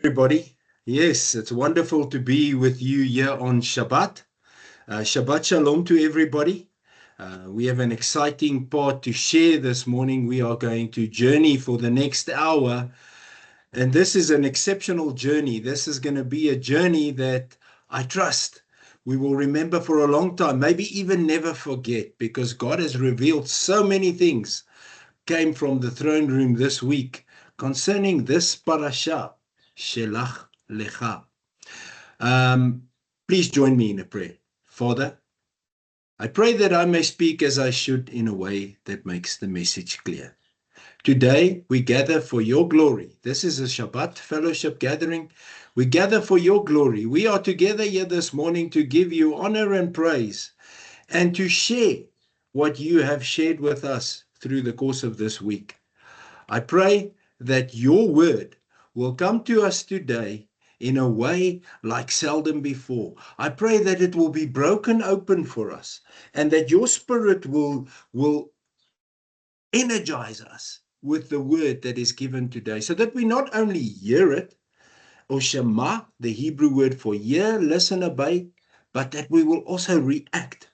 Everybody. Yes, it's wonderful to be with you here on Shabbat. Shabbat Shalom to everybody. We have an exciting part to share this morning. We are going to journey for the next hour, and this is an exceptional journey. This is going to be a journey that I trust we will remember for a long time, maybe even never forget, because God has revealed so many things came from the throne room this week concerning this parasha, Shelach Lecha. Please join me in a prayer. Father, I pray that I may speak as I should in a way that makes the message clear. Today we gather for your glory. This is a Shabbat fellowship gathering. We gather for your glory. We are together here this morning to give you honor and praise and to share what you have shared with us through the course of this week. I pray that your word will come to us today in a way like seldom before. I pray that it will be broken open for us and that your spirit will energize us with the word that is given today so that we not only hear it, or shema, the Hebrew word for hear, listen, obey, but that we will also react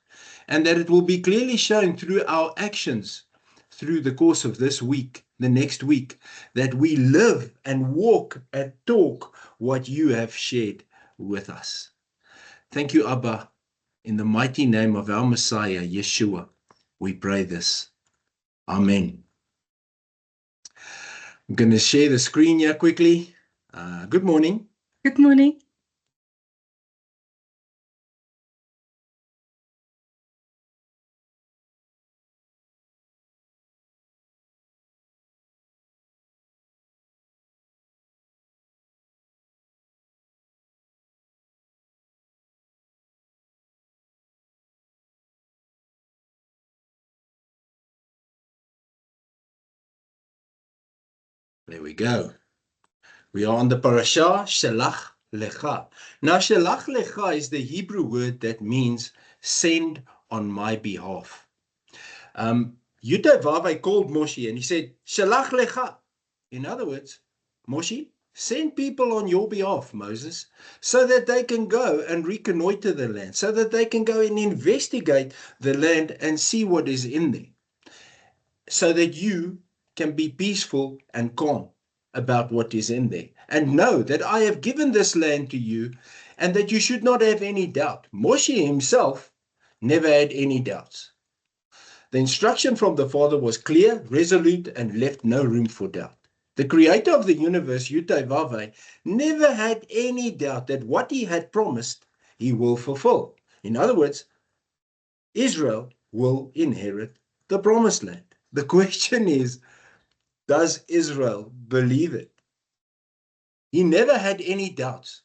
and that it will be clearly shown through our actions through the course of this week, the next week, that we live and walk and talk what you have shared with us. Thank you, Abba. In the mighty name of our Messiah, Yeshua, we pray this. Amen. I'm going to share the screen here quickly. Good morning. Good morning. There we go. We are on the parasha Shelach Lecha. Now, Shelach Lecha is the Hebrew word that means send on my behalf. Yudavave called Moshe and he said, Shelach Lecha. In other words, Moshe, send people on your behalf, Moses, so that they can go and reconnoiter the land, so that they can go and investigate the land and see what is in there, so that you can be peaceful and calm about what is in there and know that I have given this land to you and that you should not have any doubt. Moshe himself never had any doubts. The instruction from the Father was clear, resolute, and left no room for doubt. The creator of the universe, Yudavave, never had any doubt that what he had promised, he will fulfill. In other words, Israel will inherit the promised land. The question is, does Israel believe it? He never had any doubts.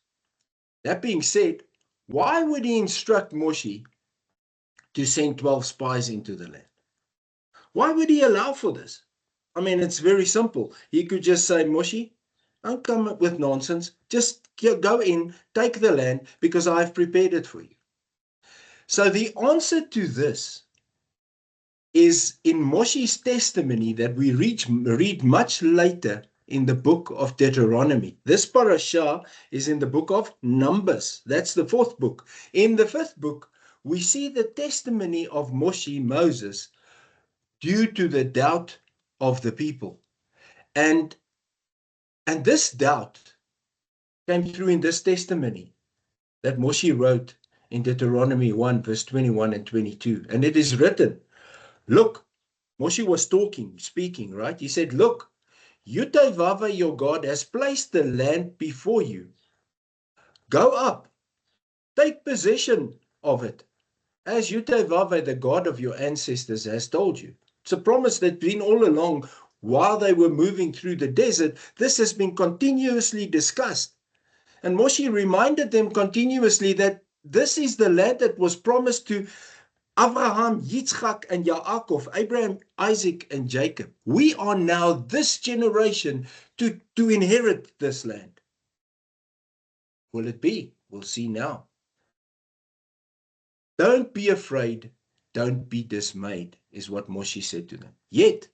That being said, why would he instruct Moshe to send 12 spies into the land? Why would he allow for this? I mean, it's very simple. He could just say, Moshe, don't come with nonsense. Just go in, take the land, because I've prepared it for you. So the answer to this is in Moshe's testimony that we read much later in the book of Deuteronomy. This parasha is in the book of Numbers. That's the fourth book. In the fifth book, we see the testimony of Moshe, Moses, due to the doubt of the people. And this doubt came through in this testimony that Moshe wrote in Deuteronomy 1, verse 21 and 22. And it is written, look, Moshe was speaking, right? He said, look, Yudavave, your God, has placed the land before you. Go up, take possession of it, as Yudavave, the God of your ancestors, has told you. It's a promise that's been all along while they were moving through the desert. This has been continuously discussed. And Moshe reminded them continuously that this is the land that was promised to Abraham, Yitzchak, and Yaakov, Abraham, Isaac, and Jacob. We are now this generation to inherit this land. Will it be? We'll see now. Don't be afraid. Don't be dismayed, is what Moshe said to them. Yet,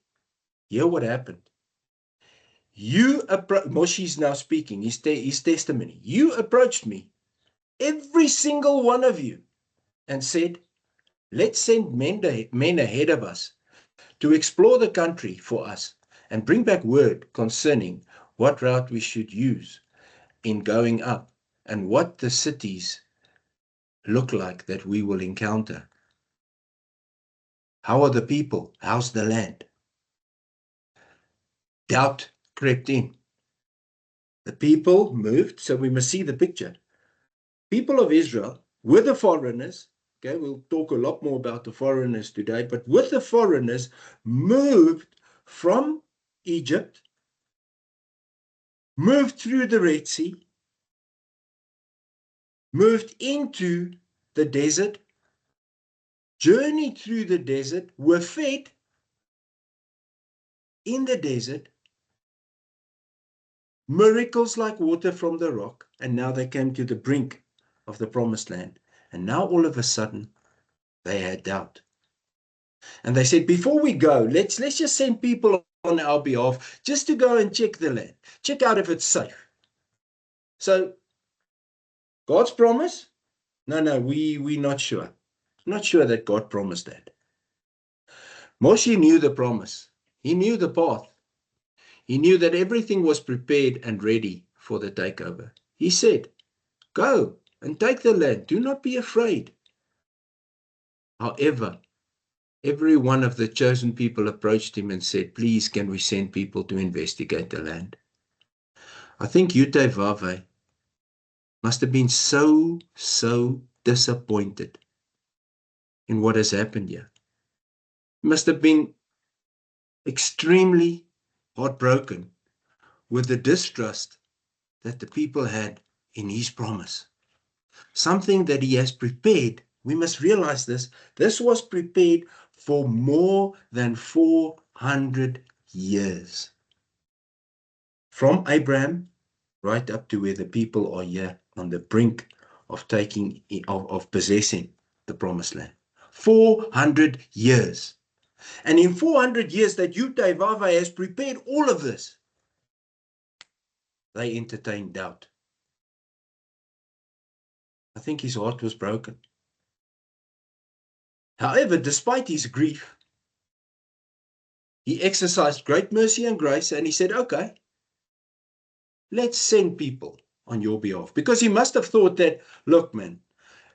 hear what happened. Moshe is now speaking, his testimony. You approached me, every single one of you, and said, let's send men ahead of us to explore the country for us and bring back word concerning what route we should use in going up and what the cities look like that we will encounter. How are the people? How's the land? Doubt crept in. The people moved, so we must see the picture. People of Israel were the foreigners. Okay, we'll talk a lot more about the foreigners today, but with the foreigners moved from Egypt, moved through the Red Sea, moved into the desert, journeyed through the desert, were fed in the desert, miracles like water from the rock, and now they came to the brink of the promised land. And now all of a sudden, they had doubt. And they said, before we go, let's just send people on our behalf just to go and check the land, check out if it's safe. So God's promise? No, we're not sure. Not sure that God promised that. Moshe knew the promise. He knew the path. He knew that everything was prepared and ready for the takeover. He said, go and take the land. Do not be afraid. However, every one of the chosen people approached him and said, please, can we send people to investigate the land? I think Yutevave must have been so disappointed in what has happened here. He must have been extremely heartbroken with the distrust that the people had in his promise. Something that he has prepared, we must realize this was prepared for more than 400 years. From Abraham right up to where the people are here on the brink of possessing the promised land. 400 years. And in 400 years that Yutevave has prepared all of this, they entertained doubt. I think his heart was broken. However, despite his grief, he exercised great mercy and grace, and he said, okay, let's send people on your behalf. Because he must have thought that, look, man,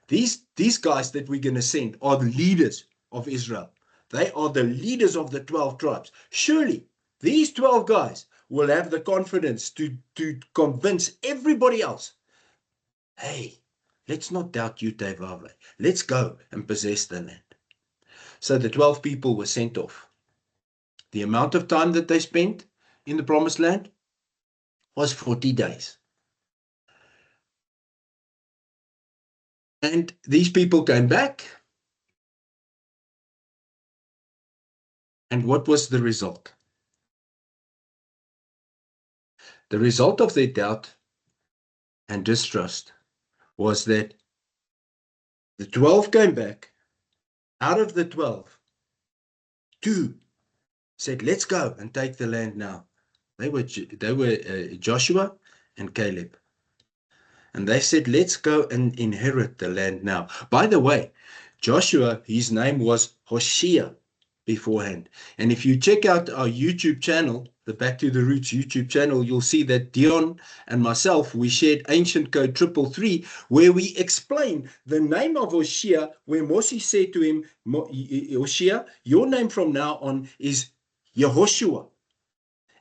these guys that we're going to send are the leaders of Israel. They are the leaders of the 12 tribes. Surely these 12 guys will have the confidence to convince everybody else, hey, let's not doubt Yutevave. Let's go and possess the land. So the 12 people were sent off. The amount of time that they spent in the promised land was 40 days. And these people came back. And what was the result? The result of their doubt and distrust was that the 12 came back. Out of the 12, 2 said, let's go and take the land now. They were Joshua and Caleb. And they said, let's go and inherit the land now. By the way, Joshua, his name was Hoshea beforehand. And if you check out our YouTube channel, the Back to the Roots YouTube channel, you'll see that Dion and myself, we shared Ancient Code 333, where we explain the name of Hoshea, where Moshe said to him, Hoshea, your name from now on is Yehoshua.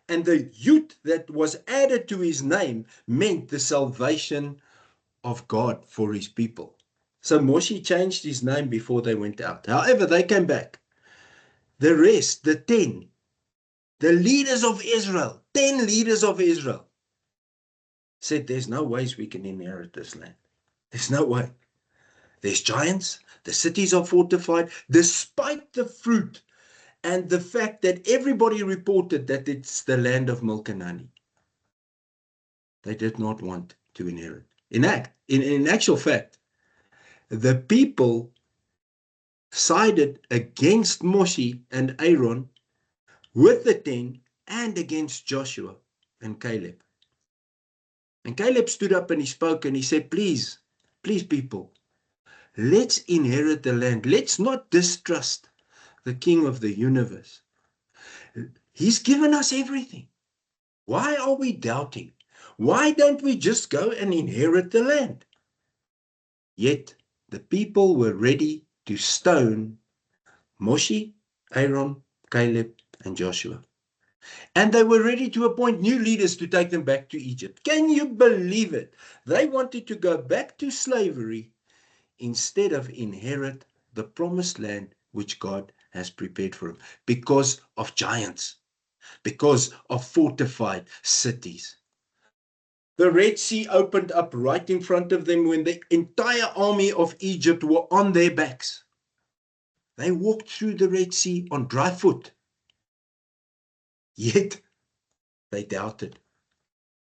And the Yud that was added to his name meant the salvation of God for his people. So Moshe changed his name before they went out. However, they came back. The rest, the 10, the leaders of Israel, 10 leaders of Israel, said there's no ways we can inherit this land. There's no way. There's giants. The cities are fortified. Despite the fruit and the fact that everybody reported that it's the land of milk and honey, they did not want to inherit. In actual fact, the people sided against Moshe and Aaron with the 10 and against Joshua and Caleb. And Caleb stood up and he spoke and he said, please, please people, let's inherit the land. Let's not distrust the King of the universe. He's given us everything. Why are we doubting? Why don't we just go and inherit the land? Yet the people were ready to stone Moshe, Aaron, Caleb, and Joshua. And they were ready to appoint new leaders to take them back to Egypt. Can you believe it? They wanted to go back to slavery instead of inherit the promised land which God has prepared for them because of giants, because of fortified cities. The Red Sea opened up right in front of them when the entire army of Egypt were on their backs. They walked through the Red Sea on dry foot. Yet they doubted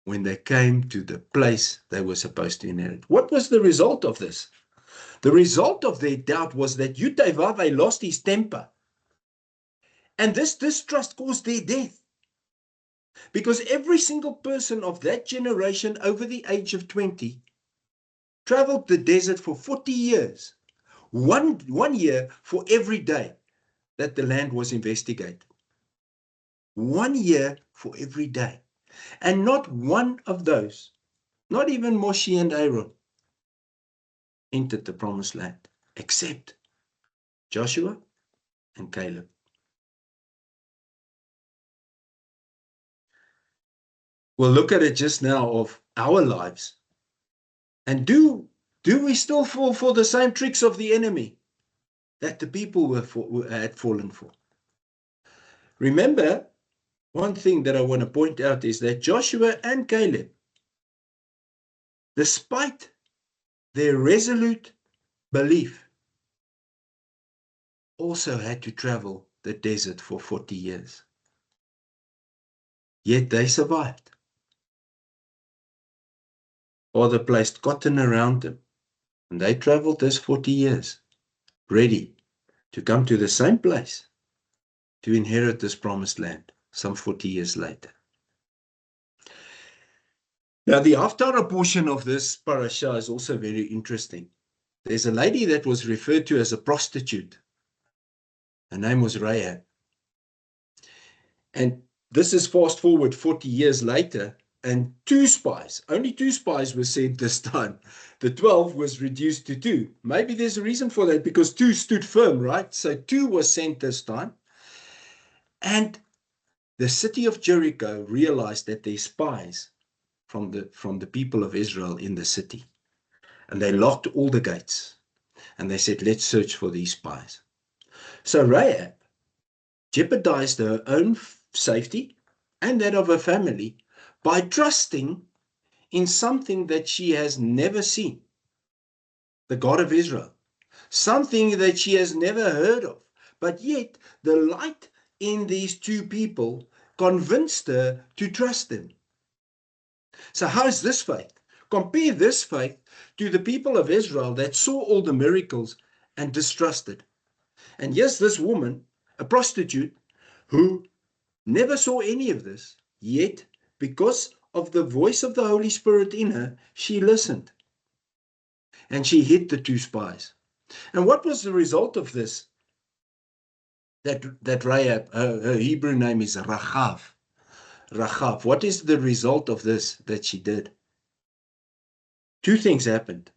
when they came to the place they were supposed to inherit. What was the result of this? The result of their doubt was that Yudevave lost his temper. And this distrust caused their death. Because every single person of that generation over the age of 20 traveled the desert for 40 years. One year for every day that the land was investigated. 1 year for every day. And not one of those, not even Moshe and Aaron, entered the promised land, except Joshua and Caleb. We'll look at it just now of our lives. And do we still fall for the same tricks of the enemy that the people had fallen for? Remember, one thing that I want to point out is that Joshua and Caleb, despite their resolute belief, also had to travel the desert for 40 years. Yet they survived. Father placed cotton around them, and they traveled those 40 years, ready to come to the same place to inherit this promised land some 40 years later. Now, the Haftarah portion of this parasha is also very interesting. There's a lady that was referred to as a prostitute. Her name was Rahab. And this is fast forward 40 years later, and only two spies were sent this time. The 12 was reduced to 2. Maybe there's a reason for that, because 2 stood firm, right? So 2 was sent this time. And the city of Jericho realized that there's spies from the people of Israel in the city. And they locked all the gates. And they said, let's search for these spies. So Rahab jeopardized her own safety and that of her family by trusting in something that she has never seen, the God of Israel, something that she has never heard of. But yet the light in these two people convinced her to trust them. So how is this faith? Compare this faith to the people of Israel that saw all the miracles and distrusted. And yes, this woman, a prostitute, who never saw any of this, yet because of the voice of the Holy Spirit in her, she listened. And she hid the 2 spies. And what was the result of this? That Rahab, her Hebrew name is Rachav. Rachav. What is the result of this that she did? 2 things happened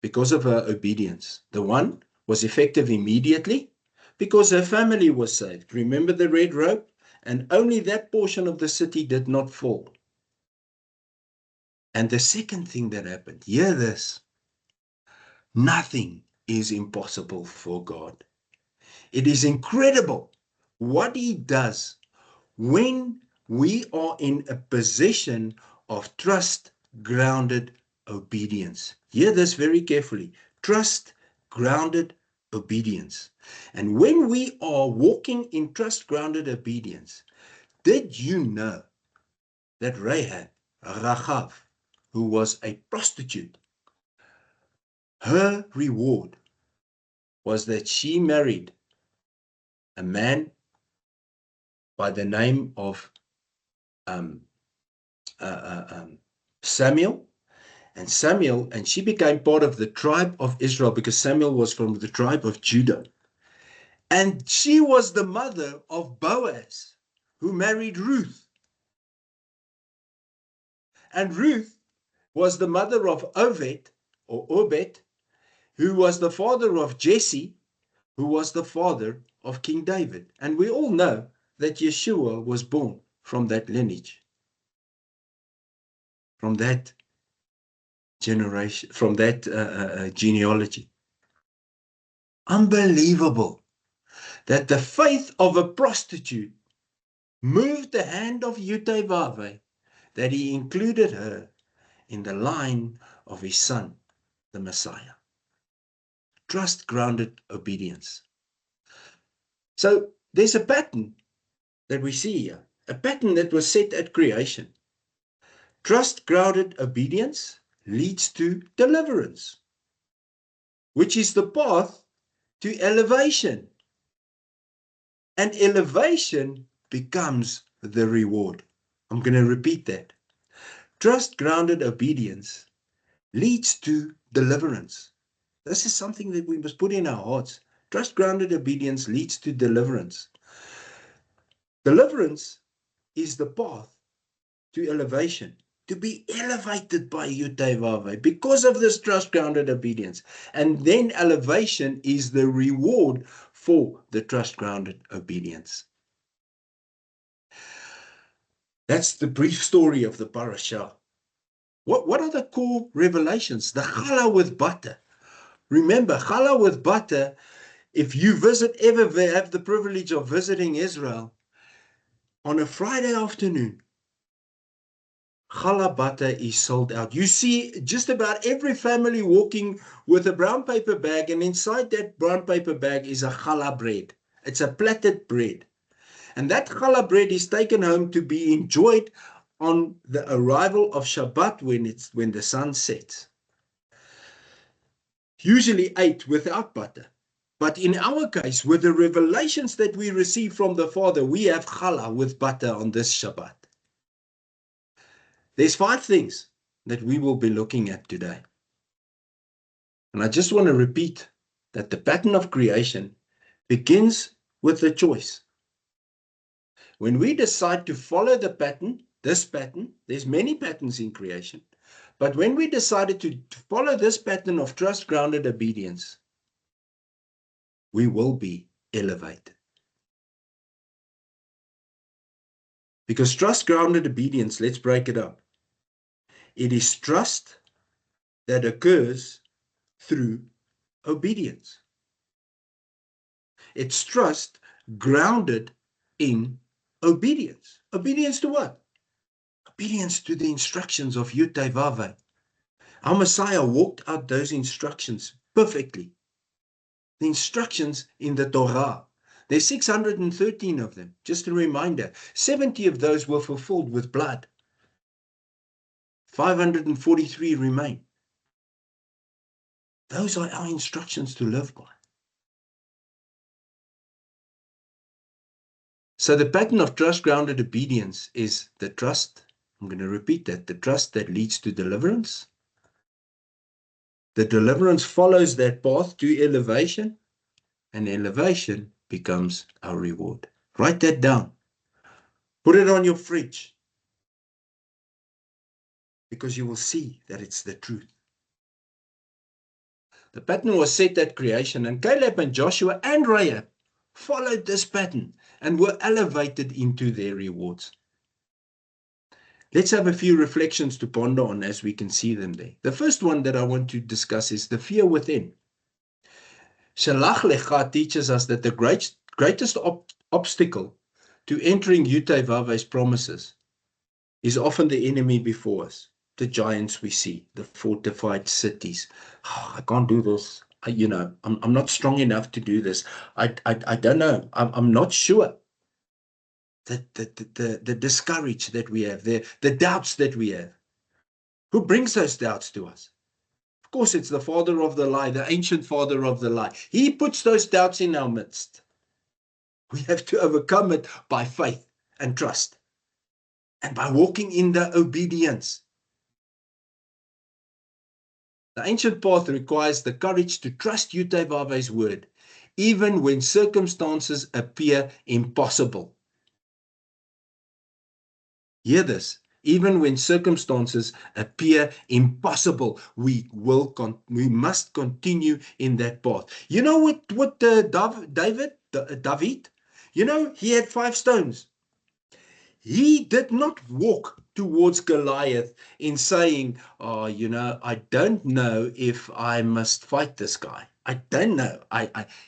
because of her obedience. The one was effective immediately because her family was saved. Remember the red rope? And only that portion of the city did not fall. And the second thing that happened, hear this, nothing is impossible for God. It is incredible what He does when we are in a position of trust-grounded obedience. Hear this very carefully. Trust-grounded obedience. And when we are walking in trust-grounded obedience, did you know that Rahab, Rachav, who was a prostitute, her reward was that she married a man by the name of Samuel. And she became part of the tribe of Israel because Samuel was from the tribe of Judah. And she was the mother of Boaz, who married Ruth. And Ruth was the mother of Obed, who was the father of Jesse, who was the father of King David. And we all know that Yeshua was born from that lineage, from that generation, from that genealogy. Unbelievable that the faith of a prostitute moved the hand of Yudevave, that he included her in the line of his son, the Messiah. Trust-grounded obedience. So there's a pattern that we see here, a pattern that was set at creation. Trust-grounded obedience leads to deliverance, which is the path to elevation. And elevation becomes the reward. I'm going to repeat that. Trust-grounded obedience leads to deliverance. This is something that we must put in our hearts. Trust-grounded obedience leads to deliverance. Deliverance is the path to elevation, to be elevated by Yudevave because of this trust-grounded obedience. And then elevation is the reward for the trust-grounded obedience. That's the brief story of the parasha. What are the core revelations? The challah with butter. Remember, challah with butter, if you ever have the privilege of visiting Israel, on a Friday afternoon, challah butter is sold out. You see just about every family walking with a brown paper bag, and inside that brown paper bag is a challah bread. It's a plaited bread. And that challah bread is taken home to be enjoyed on the arrival of Shabbat when the sun sets. Usually ate without butter. But in our case, with the revelations that we receive from the Father, we have challah with butter on this Shabbat. There's 5 things that we will be looking at today. And I just want to repeat that the pattern of creation begins with the choice. When we decide to follow the pattern, this pattern, there's many patterns in creation, but when we decided to follow this pattern of trust-grounded obedience, we will be elevated. Because trust-grounded obedience, let's break it up. It is trust that occurs through obedience. It's trust grounded in obedience. Obedience to what? Obedience to the instructions of Yudevave. Our Messiah walked out those instructions perfectly. The instructions in the Torah. There's 613 of them. Just a reminder, 70 of those were fulfilled with blood. 543 remain. Those are our instructions to live by. So the pattern of trust-grounded obedience is the trust. I'm going to repeat that. The trust that leads to deliverance. The deliverance follows that path to elevation. And elevation becomes our reward. Write that down. Put it on your fridge. Because you will see that it's the truth. The pattern was set at creation, and Caleb and Joshua and Rahab followed this pattern and were elevated into their rewards. Let's have a few reflections to ponder on as we can see them there. The first one that I want to discuss is the fear within. Shalach Lecha teaches us that the greatest obstacle to entering Yutevave's promises is often the enemy before us, the giants we see, the fortified cities. Oh, I can't do this. I'm not strong enough to do this. I don't know. I'm not sure. The discourage that we have, the doubts that we have. Who brings those doubts to us? Of course, it's the father of the lie, the ancient father of the lie. He puts those doubts in our midst. We have to overcome it by faith and trust. and by walking in the obedience. The ancient path requires the courage to trust Yudhevavhe's word, even when circumstances appear impossible. Hear this. Even when circumstances appear impossible, we must continue in that path. You know what David, you know, he had 5 stones. He did not walk towards Goliath in saying, oh, you know, I don't know if I must fight this guy. I don't know.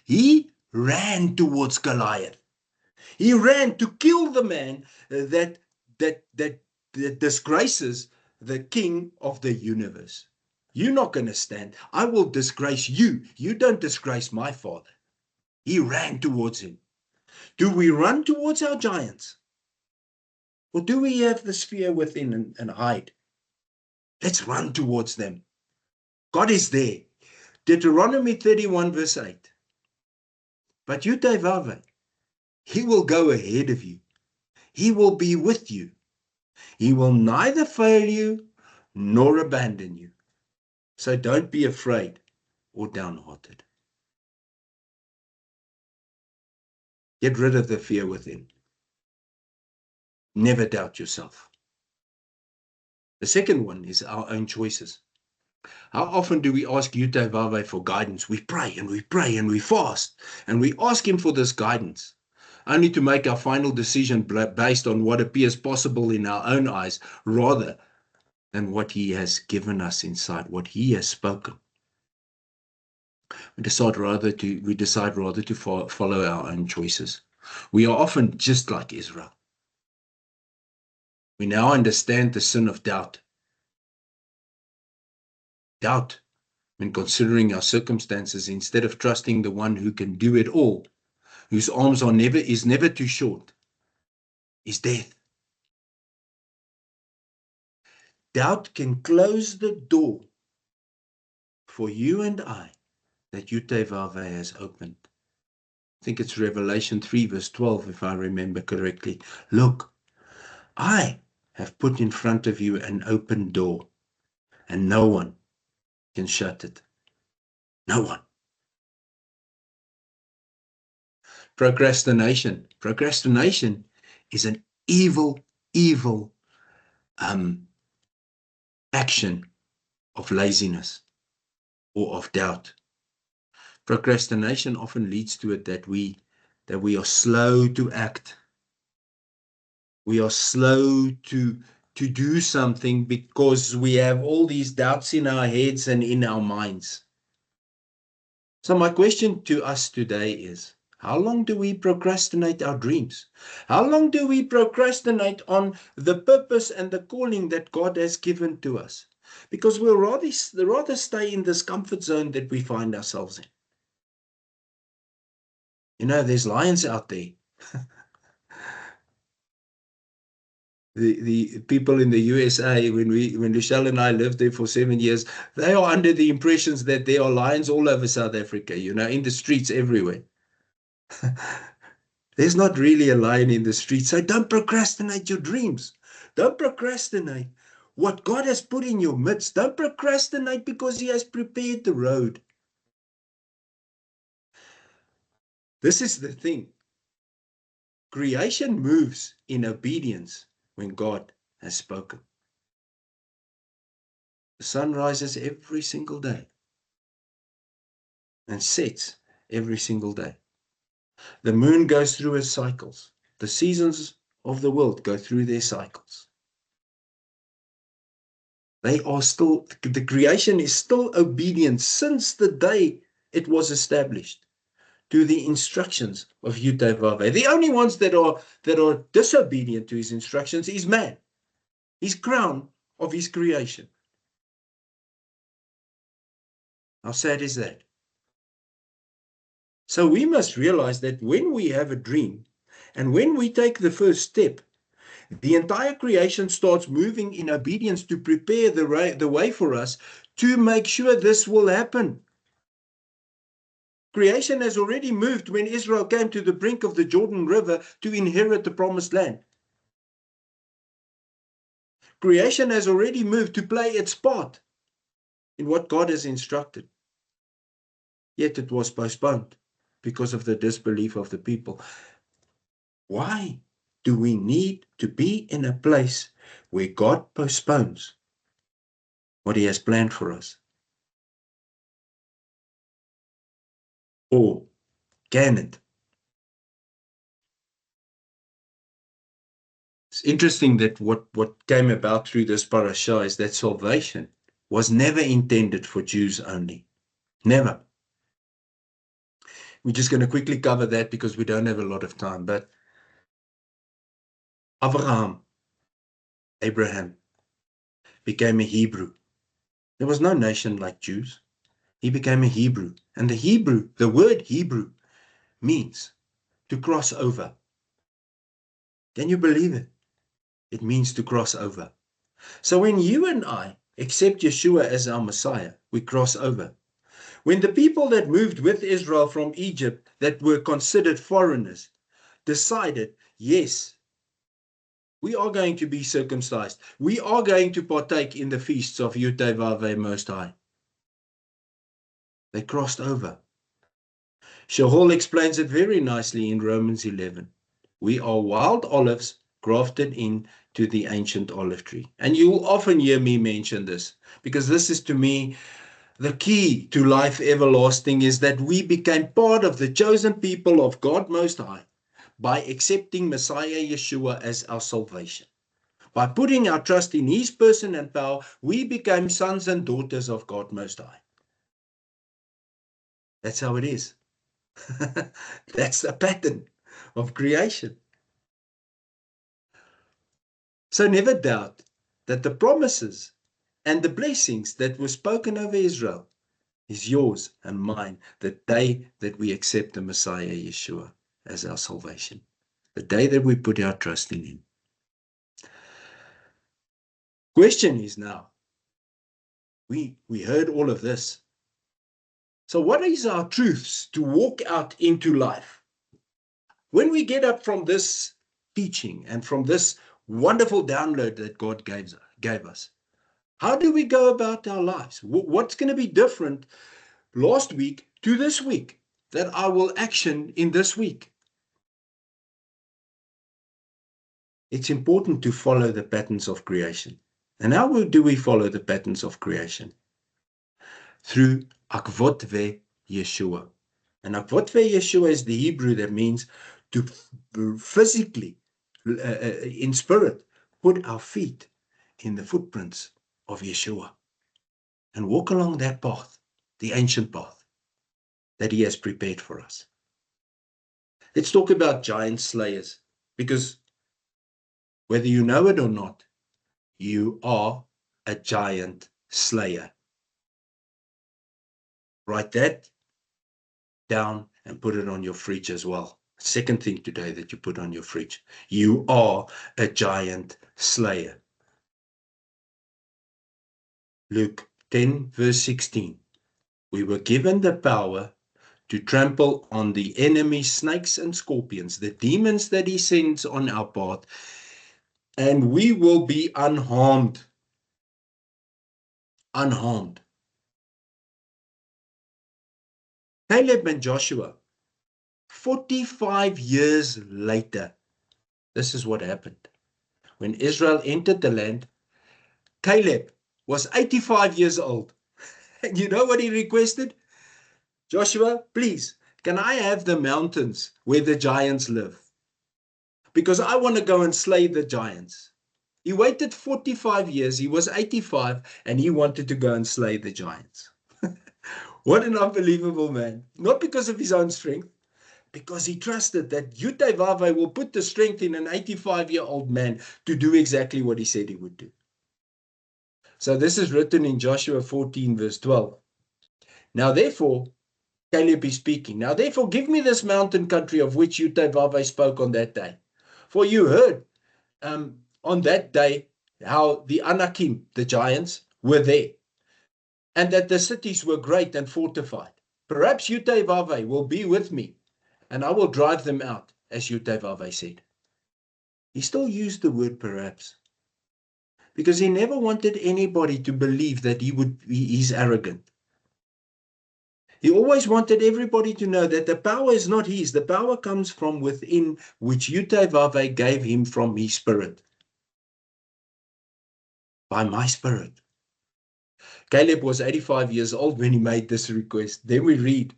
He ran towards Goliath. He ran to kill the man that disgraces the king of the universe. You're not going to stand. I will disgrace you. You don't disgrace my father. He ran towards him. Do we run towards our giants? Or do we have this fear within and hide? Let's run towards them. God is there. Deuteronomy 31 verse 8. But Yudhevavhe, he will go ahead of you. He will be with you. He will neither fail you nor abandon you. So don't be afraid or downhearted. Get rid of the fear within. Never doubt yourself. The second one is our own choices. How often do we ask Yudhevavhe for guidance? We pray and we pray and we fast and we ask him for this guidance, only to make our final decision based on what appears possible in our own eyes, rather than what he has given us inside, what he has spoken. We decide rather to follow our own choices. We are often just like Israel. We now understand the sin of doubt. Doubt, when considering our circumstances, instead of trusting the one who can do it all, whose arms is never too short, is death. Doubt can close the door for you and I that Yudhevavhe has opened. I think it's Revelation 3 verse 12, if I remember correctly. Look, I have put in front of you an open door, and no one can shut it. No one. Procrastination. Procrastination is an evil action of laziness or of doubt. Procrastination often leads to it that we are slow to act. We are slow to do something because we have all these doubts in our heads and in our minds. So my question to us today is, how long do we procrastinate our dreams? How long do we procrastinate on the purpose and the calling that God has given to us? Because we'll rather stay in this comfort zone that we find ourselves in. You know, there's lions out there. The people in the USA, when Luchelle and I lived there for 7 years, they are under the impressions that there are lions all over South Africa, you know, in the streets everywhere. There's not really a lion in the street. So don't procrastinate your dreams. Don't procrastinate what God has put in your midst. Don't procrastinate because he has prepared the road. This is the thing. Creation moves in obedience when God has spoken. The sun rises every single day and sets every single day. The moon goes through its cycles. The seasons of the world go through their cycles. They are still, the creation is still obedient since the day it was established to the instructions of Yudhevavhe. The only ones that are disobedient to his instructions is man, his crown of his creation. How sad is that? So we must realize that when we have a dream and when we take the first step, the entire creation starts moving in obedience to prepare the way for us to make sure this will happen. Creation has already moved when Israel came to the brink of the Jordan River to inherit the promised land. Creation has already moved to play its part in what God has instructed. Yet it was postponed because of the disbelief of the people. Why do we need to be in a place where God postpones what He has planned for us? Or can it? It's interesting that what came about through this parasha is that salvation was never intended for Jews only. Never. We're just going to quickly cover that because we don't have a lot of time. But Abraham became a Hebrew. There was no nation like Jews. He became a Hebrew. And the word Hebrew means to cross over. Can you believe it? It means to cross over. So when you and I accept Yeshua as our Messiah, we cross over. When the people that moved with Israel from Egypt that were considered foreigners decided, yes, we are going to be circumcised. We are going to partake in the feasts of Yud-Teh-Vav-Veh Most High. They crossed over. Shahol explains it very nicely in Romans 11. We are wild olives grafted into the ancient olive tree. And you will often hear me mention this because this is to me the key to life everlasting, is that we became part of the chosen people of God Most High by accepting Messiah Yeshua as our salvation. By putting our trust in His person and power, we became sons and daughters of God Most High. That's how it is. That's the pattern of creation. So never doubt that the promises and the blessings that were spoken over Israel is yours and mine the day that we accept the Messiah Yeshua as our salvation, the day that we put our trust in Him. Question is now, we heard all of this. So what is our truths to walk out into life? When we get up from this teaching and from this wonderful download that God gave us, how do we go about our lives? What's going to be different last week to this week that I will action in this week? It's important to follow the patterns of creation. And how do we follow the patterns of creation? Through Akvot Ve Yeshua. And Akvot Ve Yeshua is the Hebrew that means to physically, in spirit, put our feet in the footprints of Yeshua and walk along that path, the ancient path that He has prepared for us. Let's talk about giant slayers, because whether you know it or not, you are a giant slayer. Write that down and put it on your fridge as well. Second thing today that you put on your fridge. You are a giant slayer. Luke 10 verse 16. We were given the power to trample on the enemy snakes and scorpions, the demons that He sends on our path, and we will be unharmed. Unharmed. Caleb and Joshua, 45 years later, this is what happened. When Israel entered the land, Caleb was 85 years old. And you know what he requested? Joshua, please, can I have the mountains where the giants live? Because I want to go and slay the giants. He waited 45 years, he was 85, and he wanted to go and slay the giants. What an unbelievable man. Not because of his own strength, because he trusted that Yud-Teh-Vav-Veh will put the strength in an 85-year-old man to do exactly what he said he would do. So this is written in Joshua 14 verse 12. Now therefore, Caleb is speaking. Now therefore, give me this mountain country of which Yud-Teh-Vav-Veh spoke on that day. For you heard on that day how the Anakim, the giants, were there, and that the cities were great and fortified. Perhaps Yud-Teh-Vav-Veh will be with me, and I will drive them out, as Yud-Teh-Vav-Veh said. He still used the word perhaps. because he never wanted anybody to believe that he's arrogant. He always wanted everybody to know that the power is not his. The power comes from within, which Yudhevavhe gave him from his spirit. By my spirit. Caleb was 85 years old when he made this request. Then we read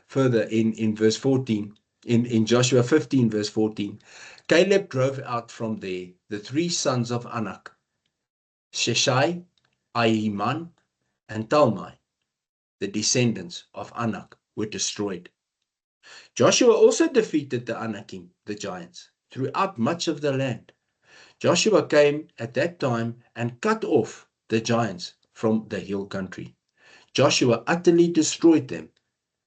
further in verse 14, in Joshua 15, verse 14. Caleb drove out from there the 3 sons of Anak, Sheshai, Ahiman, and Talmai. The descendants of Anak were destroyed. Joshua also defeated the Anakim, the giants, throughout much of the land. Joshua came at that time and cut off the giants from the hill country. Joshua utterly destroyed them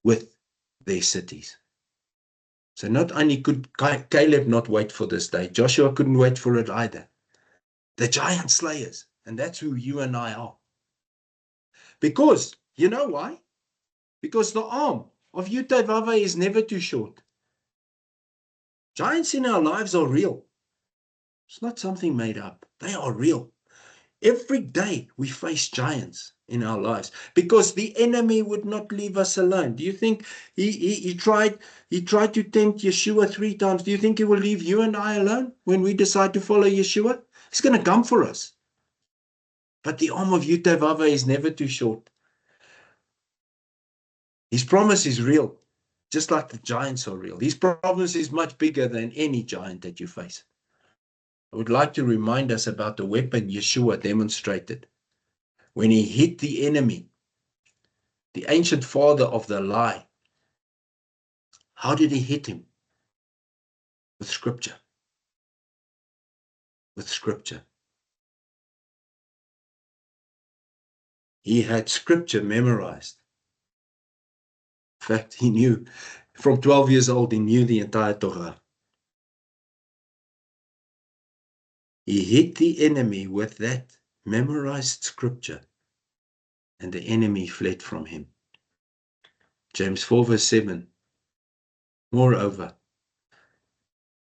with their cities. So not only could Caleb not wait for this day, Joshua couldn't wait for it either. The giant slayers, and that's who you and I are. Because, you know why? Because the arm of Yudhevavhe is never too short. Giants in our lives are real. It's not something made up. They are real. Every day we face giants in our lives because the enemy would not leave us alone. Do you think he tried to tempt Yeshua 3 times? Do you think he will leave you and I alone when we decide to follow Yeshua? He's going to come for us. But the arm of Yudhevavhe is never too short. His promise is real, just like the giants are real. His promise is much bigger than any giant that you face. I would like to remind us about the weapon Yeshua demonstrated when he hit the enemy, the ancient father of the lie. How did he hit him? With scripture. With scripture. He had scripture memorized. In fact, he knew, from 12 years old, he knew the entire Torah. He hit the enemy with that memorized scripture, and the enemy fled from him. James 4 verse 7. Moreover,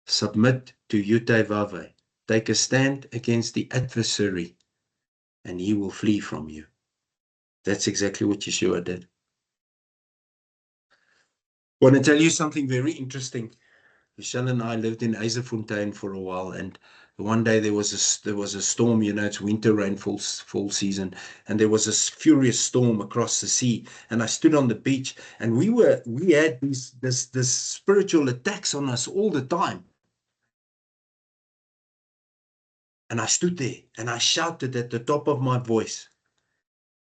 submit to Yudhevavhe. Take a stand against the adversary, and he will flee from you. That's exactly what Yeshua did. I want to tell you something very interesting. Michelle and I lived in Eiserfontein for a while, and one day there was a storm. You know, it's winter rainfall fall season, and there was a furious storm across the sea. And I stood on the beach, and we had this spiritual attacks on us all the time. And I stood there and I shouted at the top of my voice,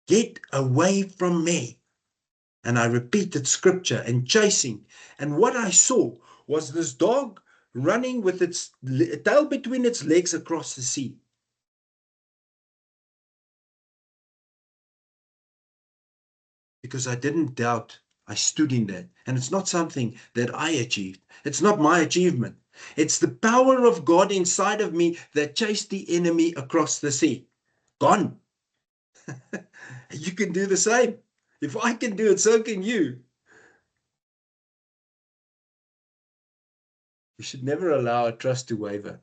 "Get away from me!" And I repeated scripture and chasing. And what I saw was this dog running with its tail between its legs across the sea. Because I didn't doubt, I stood in that. And it's not something that I achieved. It's not my achievement. It's the power of God inside of me that chased the enemy across the sea. Gone. You can do the same. If I can do it, so can you. We should never allow our trust to waver.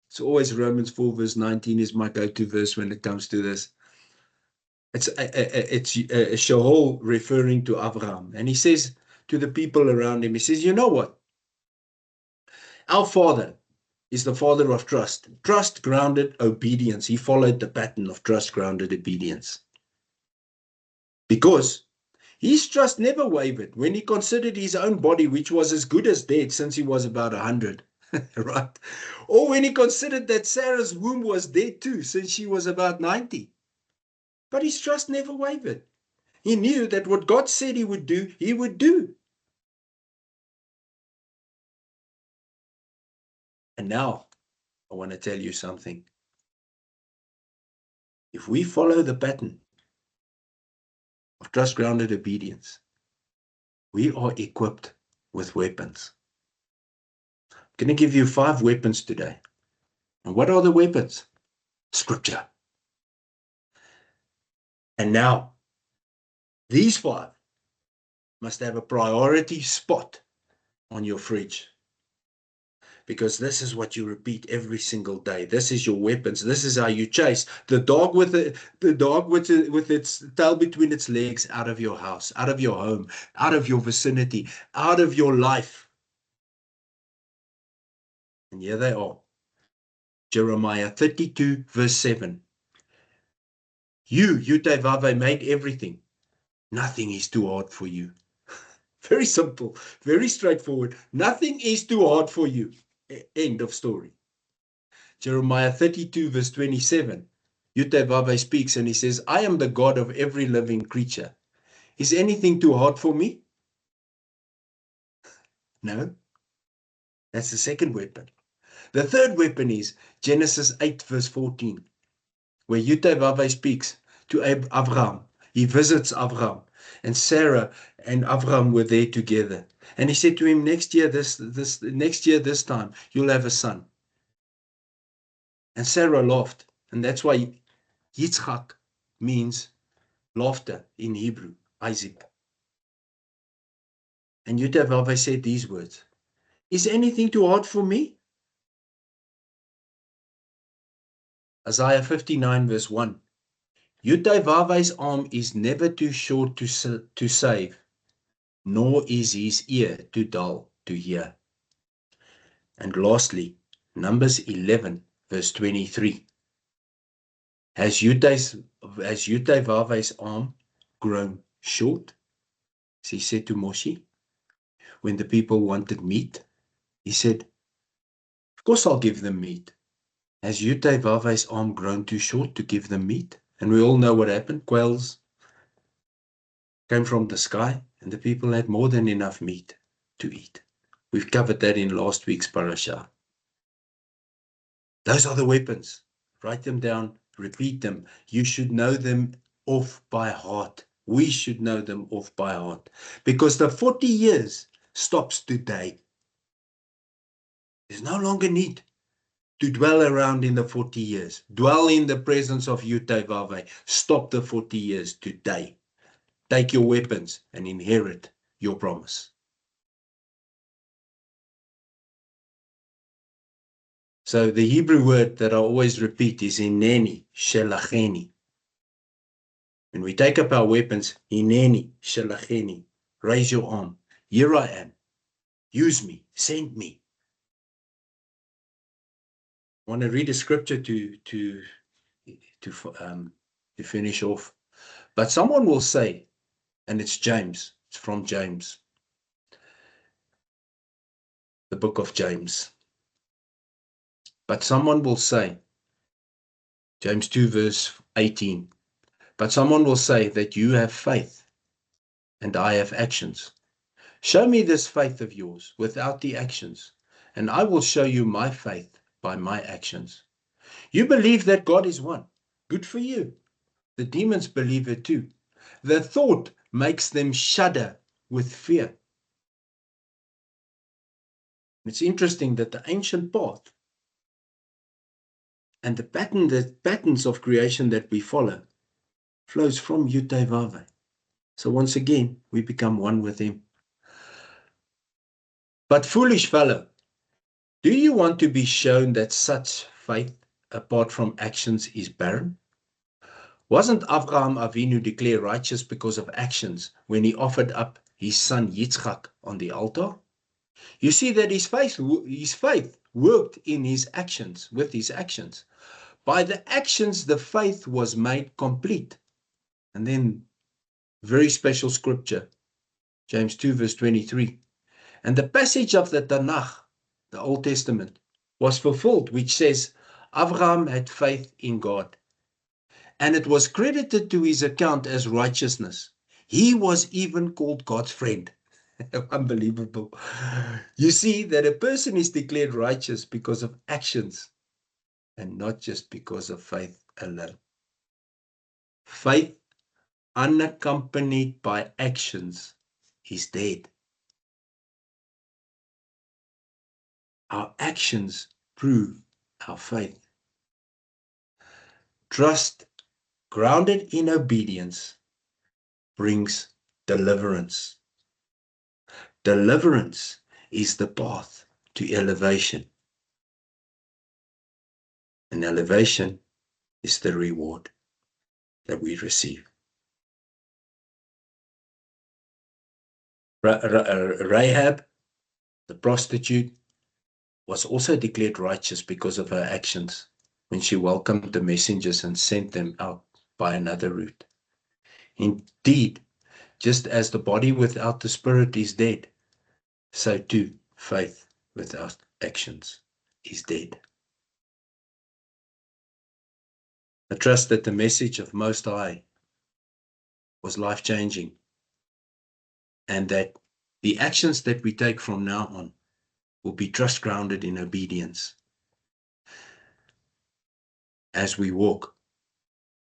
It's always Romans 4 verse 19 is my go-to verse when it comes to this. It's Shaul referring to Abraham. And he says to the people around him, he says, you know what? Our father is the father of trust. Trust-grounded obedience. He followed the pattern of trust-grounded obedience. Because his trust never wavered when he considered his own body, which was as good as dead since he was about 100. Right? Or when he considered that Sarah's womb was dead too, since she was about 90. But his trust never wavered. He knew that what God said he would do, he would do. And now, I want to tell you something. If we follow the pattern of trust-grounded obedience, we are equipped with weapons. I'm going to give you 5 weapons today. And what are the weapons? Scripture. And now, these 5 must have a priority spot on your fridge. because this is what you repeat every single day. This is your weapons. This is how you chase the dog with with its tail between its legs out of your house, out of your home, out of your vicinity, out of your life. And here they are. Jeremiah 32, verse 7. You, Yutevave, made everything. Nothing is too hard for you. Very simple, very straightforward. Nothing is too hard for you. End of story. Jeremiah 32, verse 27. Yutevave speaks and he says, I am the God of every living creature. Is anything too hard for me? No. That's the second weapon. The third weapon is Genesis 8, verse 14, where Yutevave speaks to Abraham. He visits Abraham, and Sarah and Abraham were there together. And he said to him, next year this time, you'll have a son. And Sarah laughed. And that's why Yitzchak means laughter in Hebrew, Isaac. And Yutevave said these words, is anything too hard for me? Isaiah 59, verse 1. Yutevave's arm is never too short to save, nor is his ear too dull to hear. And lastly, Numbers 11, verse 23. Has Yutevave's arm grown short? As he said to Moshe, when the people wanted meat, he said, of course I'll give them meat. Has Yutevave's arm grown too short to give them meat? And we all know what happened. Quails came from the sky, and the people had more than enough meat to eat. We've covered that in last week's parasha. Those are the weapons. Write them down, repeat them. You should know them off by heart. We should know them off by heart. Because the 40 years stops today. There's no longer need to dwell around in the 40 years. Dwell in the presence of Yutevave. Stop the 40 years today. Take your weapons and inherit your promise. So the Hebrew word that I always repeat is hineni shelacheni. When we take up our weapons, hineni shelacheni, raise your arm. Here I am. Use me. Send me. I want to read a scripture to finish off. But someone will say, and it's James. It's from James, the book of James. But someone will say, James 2 verse 18, but someone will say that you have faith and I have actions. Show me this faith of yours without the actions, and I will show you my faith by my actions. You believe that God is one. Good for you. The demons believe it too. The thought makes them shudder with fear. It's interesting that the ancient path and the patterns of creation that we follow flows from Yutevave. So once again, we become one with him. But foolish fellow, do you want to be shown that such faith apart from actions is barren? Wasn't Avraham Avinu declared righteous because of actions when he offered up his son Yitzchak on the altar? You see that his faith worked in his actions, with his actions. By the actions, the faith was made complete. And then, very special scripture, James 2 verse 23. And the passage of the Tanakh, the Old Testament, was fulfilled, which says, Abraham had faith in God, and it was credited to his account as righteousness. He was even called God's friend. Unbelievable. You see that a person is declared righteous because of actions and not just because of faith alone. Faith unaccompanied by actions is dead. Our actions prove our faith. Trust grounded in obedience brings deliverance. Deliverance is the path to elevation. And elevation is the reward that we receive. Rahab, the prostitute, was also declared righteous because of her actions when she welcomed the messengers and sent them out by another route. Indeed, just as the body without the spirit is dead, so too faith without actions is dead. I trust that the message of Most High was life-changing, and that the actions that we take from now on will be trust-grounded in obedience as we walk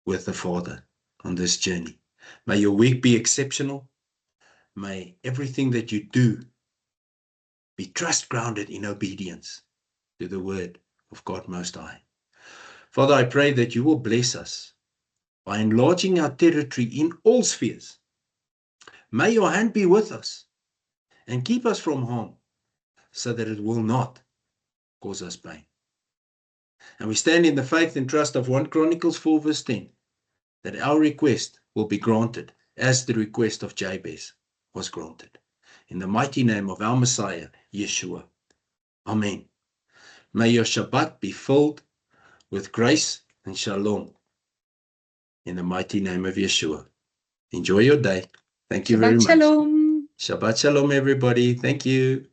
with the Father on this journey. May your week be exceptional. May everything that you do be trust-grounded in obedience to the word of God Most High. Father, I pray that you will bless us by enlarging our territory in all spheres. May your hand be with us and keep us from harm, so that it will not cause us pain. And we stand in the faith and trust of 1 Chronicles 4 verse 10, that our request will be granted as the request of Jabez was granted. In the mighty name of our Messiah, Yeshua. Amen. May your Shabbat be filled with grace and shalom. In the mighty name of Yeshua. Enjoy your day. Thank you very much. Shabbat shalom. Shabbat shalom, everybody. Thank you.